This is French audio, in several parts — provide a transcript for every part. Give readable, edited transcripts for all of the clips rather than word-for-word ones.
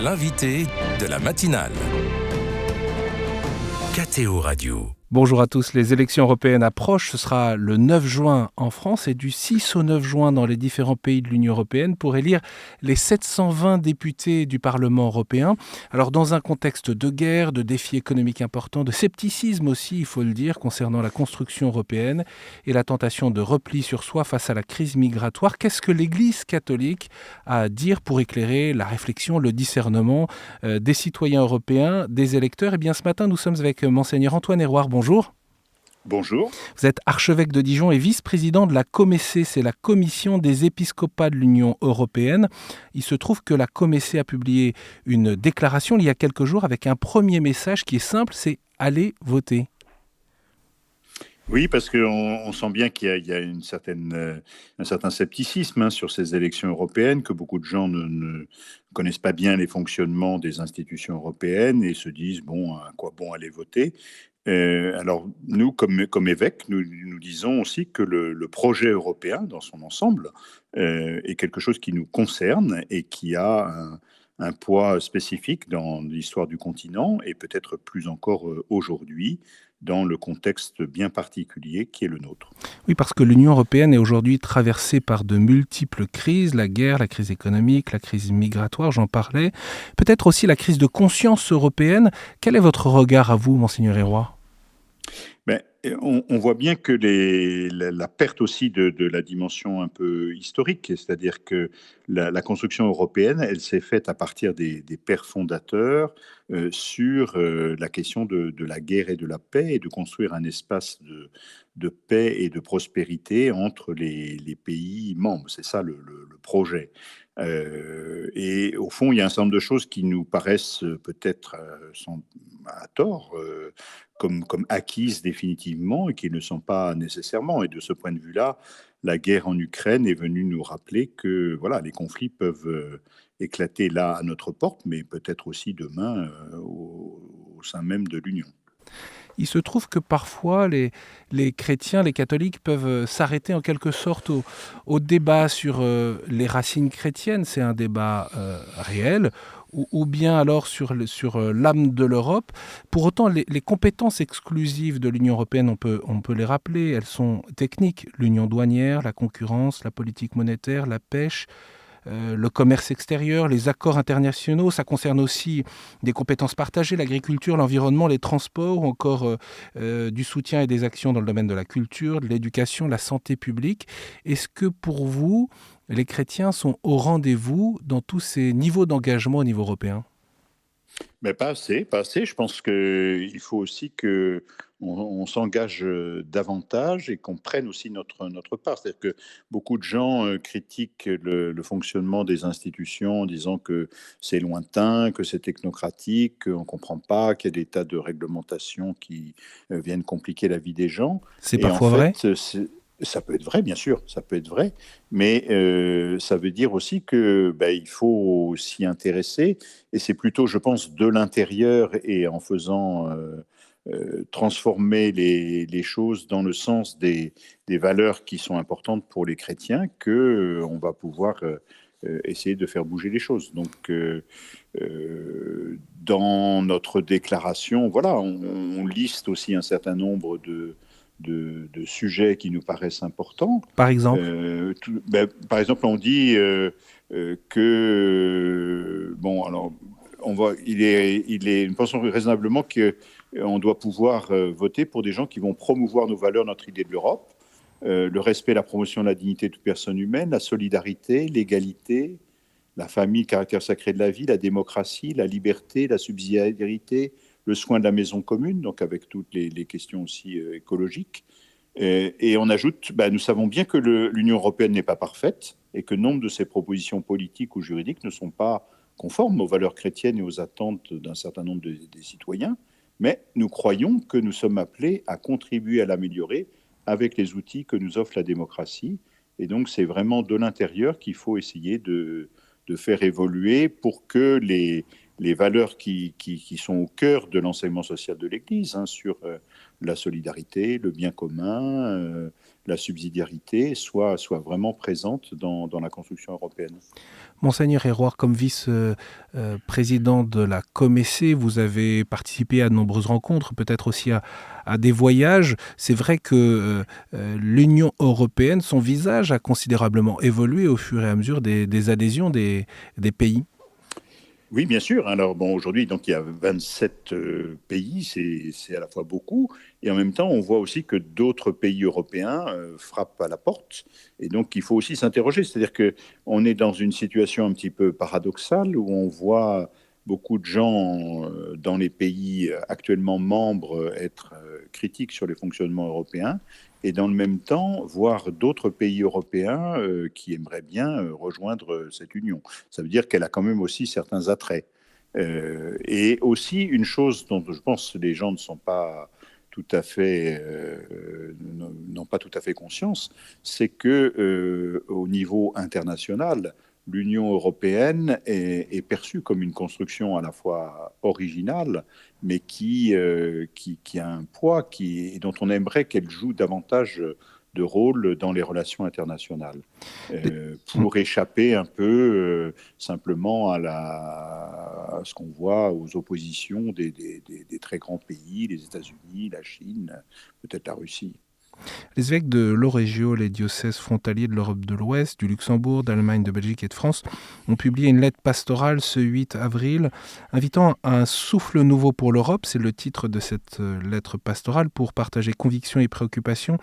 l'invité de la matinale. KTO Radio. Bonjour à tous, les élections européennes approchent, ce sera le 9 juin en France et du 6 au 9 juin dans les différents pays de l'Union européenne pour élire les 720 députés du Parlement européen. Alors dans un contexte de guerre, de défis économiques importants, de scepticisme aussi, il faut le dire, concernant la construction européenne et la tentation de repli sur soi face à la crise migratoire, qu'est-ce que l'Église catholique a à dire pour éclairer la réflexion, le discernement des citoyens européens, des électeurs? Eh bien ce matin nous sommes avec Monseigneur Antoine Héroard. Bonjour. Bonjour. Vous êtes archevêque de Dijon et vice-président de la Comessé, c'est la Commission des épiscopats de l'Union européenne. Il se trouve que la Comessé a publié une déclaration il y a quelques jours avec un premier message qui est simple, c'est « Allez voter ». Oui, parce qu'on sent bien qu'il y a un certain scepticisme sur ces élections européennes, que beaucoup de gens ne connaissent pas bien les fonctionnements des institutions européennes et se disent, bon, à quoi bon aller voter? Alors, nous, comme évêques, nous disons aussi que le projet européen, dans son ensemble, est quelque chose qui nous concerne et qui a un poids spécifique dans l'histoire du continent et peut-être plus encore aujourd'hui, dans le contexte bien particulier qui est le nôtre. Oui, parce que l'Union européenne est aujourd'hui traversée par de multiples crises, la guerre, la crise économique, la crise migratoire, j'en parlais, peut-être aussi la crise de conscience européenne. Quel est votre regard à vous, Monseigneur Héroard ? Ben, on voit bien que la perte aussi de la dimension un peu historique, c'est-à-dire que la construction européenne, elle s'est faite à partir des pères fondateurs sur la question de la guerre et de la paix et de construire un espace de paix et de prospérité entre les pays membres. C'est ça le projet. Et au fond, il y a un certain nombre de choses qui nous paraissent peut-être à tort, comme acquises définitivement et qui ne le sont pas nécessairement. Et de ce point de vue-là, la guerre en Ukraine est venue nous rappeler que voilà, les conflits peuvent éclater là à notre porte, mais peut-être aussi demain au sein même de l'Union. Il se trouve que parfois les chrétiens, les catholiques peuvent s'arrêter en quelque sorte au débat sur les racines chrétiennes, c'est un débat réel, ou bien alors sur l'âme de l'Europe. Pour autant, les compétences exclusives de l'Union européenne, on peut les rappeler, elles sont techniques. L'union douanière, la concurrence, la politique monétaire, la pêche, le commerce extérieur, les accords internationaux, ça concerne aussi des compétences partagées, l'agriculture, l'environnement, les transports, ou encore du soutien et des actions dans le domaine de la culture, de l'éducation, la santé publique. Est-ce que pour vous, les chrétiens sont au rendez-vous dans tous ces niveaux d'engagement au niveau européen ? Mais pas assez, pas assez. Je pense qu'il faut aussi qu'on s'engage davantage et qu'on prenne aussi notre part. C'est-à-dire que beaucoup de gens critiquent le fonctionnement des institutions en disant que c'est lointain, que c'est technocratique, qu'on ne comprend pas, qu'il y a des tas de réglementations qui viennent compliquer la vie des gens. C'est Et en parfois vrai ? fait, ça peut être vrai, bien sûr, ça peut être vrai, mais ça veut dire aussi que il faut s'y intéresser, et c'est plutôt, je pense, de l'intérieur et en faisant transformer les choses dans le sens des valeurs qui sont importantes pour les chrétiens que on va pouvoir essayer de faire bouger les choses. Donc, dans notre déclaration, voilà, on liste aussi un certain nombre de sujets qui nous paraissent importants. Par exemple ? Par exemple, on dit que bon, alors nous pensons raisonnablement qu'on doit pouvoir voter pour des gens qui vont promouvoir nos valeurs, notre idée de l'Europe, le respect, la promotion de la dignité de toute personne humaine, la solidarité, l'égalité, la famille, le caractère sacré de la vie, la démocratie, la liberté, la subsidiarité, le soin de la maison commune, donc avec toutes les questions aussi écologiques. Et on ajoute, nous savons bien que l'Union européenne n'est pas parfaite et que nombre de ses propositions politiques ou juridiques ne sont pas conformes aux valeurs chrétiennes et aux attentes d'un certain nombre des citoyens, mais nous croyons que nous sommes appelés à contribuer à l'améliorer avec les outils que nous offre la démocratie. Et donc, c'est vraiment de l'intérieur qu'il faut essayer de faire évoluer pour que les valeurs qui sont au cœur de l'enseignement social de l'Église, sur la solidarité, le bien commun, la subsidiarité soit vraiment présente dans la construction européenne. Monseigneur Héroard, comme vice-président de la Comessé, vous avez participé à de nombreuses rencontres, peut-être aussi à des voyages. C'est vrai que l'Union européenne, son visage a considérablement évolué au fur et à mesure des adhésions des pays. Oui, bien sûr. Alors bon, aujourd'hui, donc il y a 27 pays, c'est à la fois beaucoup, et en même temps, on voit aussi que d'autres pays européens frappent à la porte, et donc il faut aussi s'interroger. C'est-à-dire que on est dans une situation un petit peu paradoxale où on voit beaucoup de gens dans les pays actuellement membres être critiques sur les fonctionnements européens, et dans le même temps, voir d'autres pays européens qui aimeraient bien rejoindre cette union. Ça veut dire qu'elle a quand même aussi certains attraits. Et aussi, une chose dont je pense que les gens ne sont pas tout à fait, n'ont pas tout à fait conscience, c'est que au niveau international, l'Union européenne est perçue comme une construction à la fois originale, mais qui a un poids et dont on aimerait qu'elle joue davantage de rôle dans les relations internationales, pour échapper un peu simplement à ce qu'on voit aux oppositions des très grands pays, les États-Unis, la Chine, peut-être la Russie. Les évêques de l'Oregio, les diocèses frontaliers de l'Europe de l'Ouest, du Luxembourg, d'Allemagne, de Belgique et de France, ont publié une lettre pastorale ce 8 avril, invitant à un souffle nouveau pour l'Europe. C'est le titre de cette lettre pastorale, pour partager convictions et préoccupations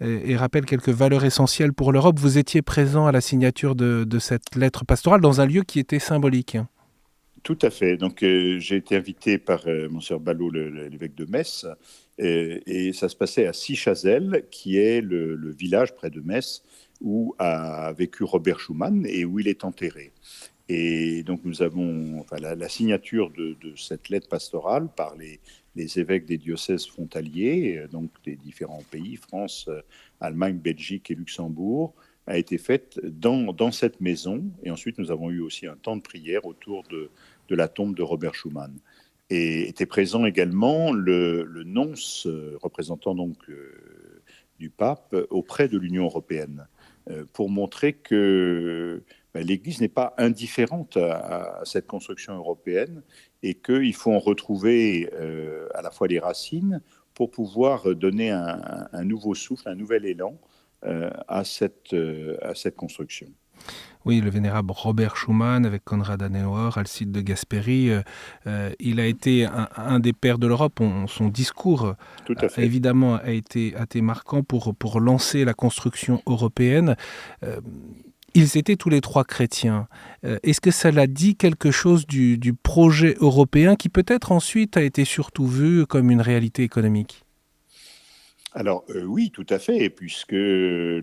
et rappelle quelques valeurs essentielles pour l'Europe. Vous étiez présent à la signature de cette lettre pastorale dans un lieu qui était symbolique. Tout à fait. Donc, j'ai été invité par Monseigneur Ballot, l'évêque de Metz, et ça se passait à Sichazel, qui est le village près de Metz où a vécu Robert Schuman et où il est enterré. Et donc, nous avons la signature de cette lettre pastorale par les évêques des diocèses frontaliers, donc des différents pays, France, Allemagne, Belgique et Luxembourg, a été faite dans cette maison. Et ensuite, nous avons eu aussi un temps de prière autour de la tombe de Robert Schuman. Et était présent également le nonce, représentant donc du pape auprès de l'Union européenne, pour montrer que l'Église n'est pas indifférente à cette construction européenne et qu'il faut en retrouver à la fois les racines pour pouvoir donner un nouveau souffle, un nouvel élan à cette construction. Oui, le vénérable Robert Schuman, avec Konrad Adenauer, Alcide de Gasperi, il a été un des pères de l'Europe. Son discours, Tout à fait. évidemment, a été marquant pour lancer la construction européenne. Ils étaient tous les trois chrétiens. Est-ce que cela dit quelque chose du projet européen qui peut-être ensuite a été surtout vu comme une réalité économique ? Alors oui, tout à fait, puisque le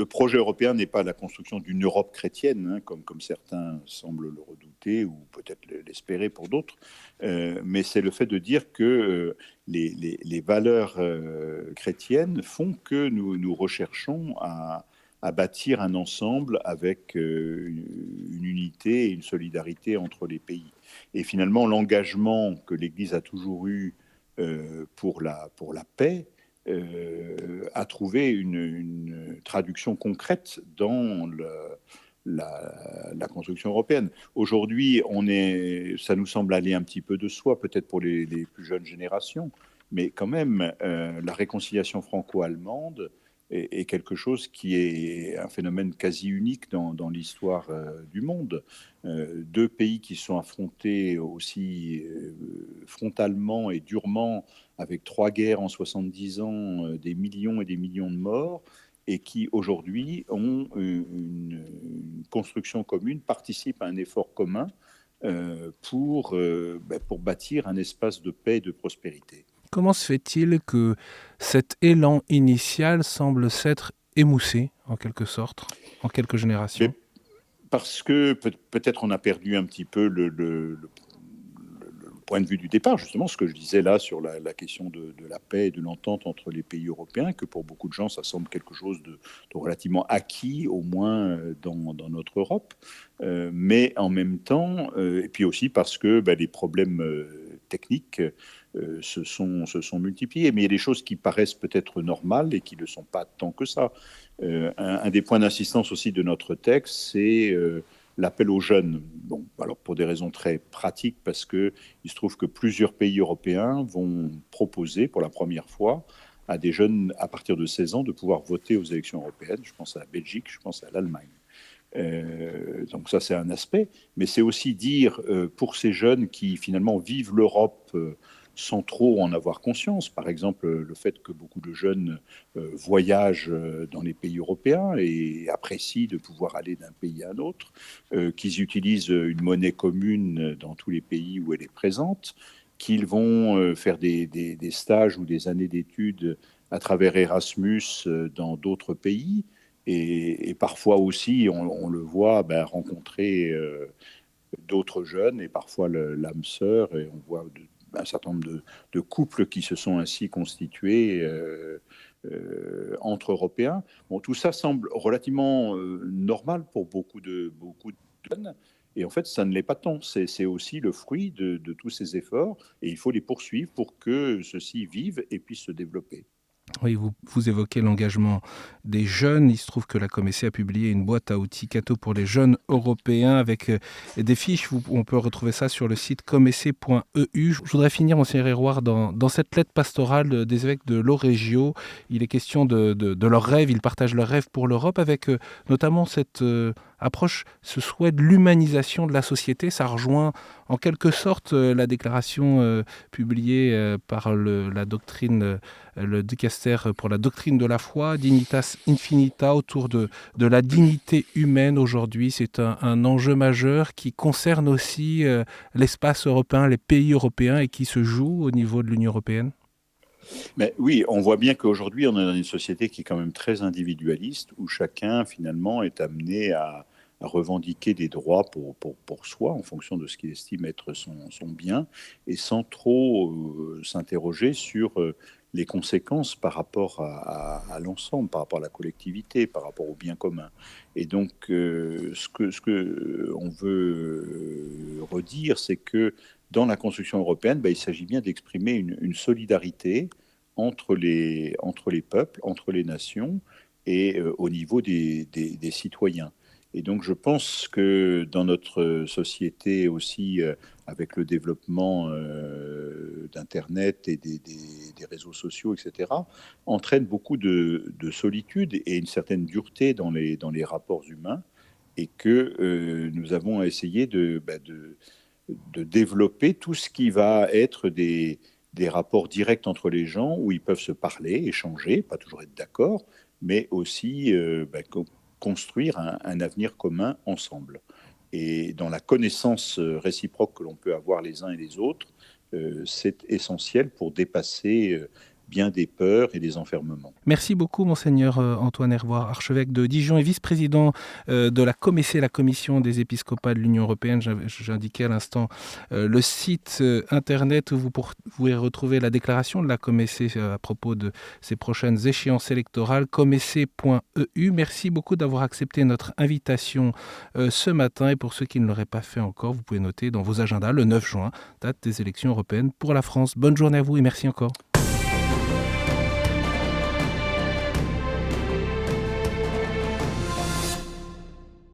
projet européen n'est pas la construction d'une Europe chrétienne, hein, comme certains semblent le redouter ou peut-être l'espérer pour d'autres, mais c'est le fait de dire que les valeurs chrétiennes font que nous recherchons à bâtir un ensemble avec une unité et une solidarité entre les pays. Et finalement, l'engagement que l'Église a toujours eu pour la paix a trouvé une traduction concrète dans la construction européenne. Aujourd'hui, ça nous semble aller un petit peu de soi, peut-être pour les plus jeunes générations, mais quand même, la réconciliation franco-allemande est quelque chose qui est un phénomène quasi unique dans l'histoire du monde. Deux pays qui sont affrontés aussi frontalement et durement, avec 3 guerres en 70 ans, des millions et des millions de morts, et qui aujourd'hui ont une construction commune, participent à un effort commun pour bâtir un espace de paix et de prospérité. Comment se fait-il que cet élan initial semble s'être émoussé, en quelque sorte, en quelques générations ? Parce que peut-être on a perdu un petit peu le point de vue du départ, justement, ce que je disais là sur la question de la paix et de l'entente entre les pays européens, que pour beaucoup de gens, ça semble quelque chose de relativement acquis, au moins dans notre Europe. Mais en même temps, et puis aussi parce que les problèmes techniques se sont multipliées. Mais il y a des choses qui paraissent peut-être normales et qui ne le sont pas tant que ça. Un des points d'insistance aussi de notre texte, c'est l'appel aux jeunes. Bon, alors pour des raisons très pratiques, parce qu'il se trouve que plusieurs pays européens vont proposer pour la première fois à des jeunes à partir de 16 ans de pouvoir voter aux élections européennes. Je pense à la Belgique, je pense à l'Allemagne. Donc ça, c'est un aspect. Mais c'est aussi dire pour ces jeunes qui finalement vivent l'Europe sans trop en avoir conscience. Par exemple, le fait que beaucoup de jeunes voyagent dans les pays européens et apprécient de pouvoir aller d'un pays à un autre, qu'ils utilisent une monnaie commune dans tous les pays où elle est présente, qu'ils vont faire des stages ou des années d'études à travers Erasmus dans d'autres pays, et parfois aussi, on le voit, rencontrer d'autres jeunes et parfois l'âme sœur, et on voit un certain nombre de couples qui se sont ainsi constitués entre Européens. Bon, tout ça semble relativement normal pour beaucoup de jeunes. Et en fait, ça ne l'est pas tant. C'est aussi le fruit de tous ces efforts. Et il faut les poursuivre pour que ceux-ci vivent et puissent se développer. Oui, vous évoquez l'engagement des jeunes. Il se trouve que la Comessé a publié une boîte à outils Cato pour les jeunes européens avec des fiches. On peut retrouver ça sur le site comessé.eu. Je voudrais finir, Monseigneur Hérouard, dans cette lettre pastorale des évêques de l'Eurégio. Il est question de leurs rêves. Ils partagent leurs rêves pour l'Europe avec notamment cette approche, ce souhait de l'humanisation de la société. Ça rejoint en quelque sorte la déclaration publiée par la doctrine, le dicaster pour la doctrine de la foi, Dignitas Infinita, autour de la dignité humaine aujourd'hui. C'est un enjeu majeur qui concerne aussi l'espace européen, les pays européens, et qui se joue au niveau de l'Union européenne. Mais oui, on voit bien qu'aujourd'hui, on est dans une société qui est quand même très individualiste, où chacun, finalement, est amené à revendiquer des droits pour soi, en fonction de ce qu'il estime être son bien, et sans trop s'interroger sur les conséquences par rapport à l'ensemble, par rapport à la collectivité, par rapport au bien commun. Et donc, ce que on veut redire, c'est que dans la construction européenne, il s'agit bien d'exprimer une solidarité entre les peuples, entre les nations et au niveau des citoyens. Et donc je pense que dans notre société aussi, avec le développement d'Internet et des réseaux sociaux, etc., entraîne beaucoup de solitude et une certaine dureté dans les rapports humains, et que nous avons essayé de développer tout ce qui va être des rapports directs entre les gens, où ils peuvent se parler, échanger, pas toujours être d'accord, mais aussi construire un avenir commun ensemble. Et dans la connaissance réciproque que l'on peut avoir les uns et les autres, c'est essentiel pour dépasser bien des peurs et des enfermements. Merci beaucoup, Monseigneur Antoine Hérouard, archevêque de Dijon et vice-président de la Comessé, la Commission des épiscopats de l'Union européenne. J'indiquais à l'instant le site internet où vous pouvez retrouver la déclaration de la Comessé à propos de ces prochaines échéances électorales, comessé.eu. Merci beaucoup d'avoir accepté notre invitation ce matin. Et pour ceux qui ne l'auraient pas fait encore, vous pouvez noter dans vos agendas le 9 juin, date des élections européennes pour la France. Bonne journée à vous et merci encore.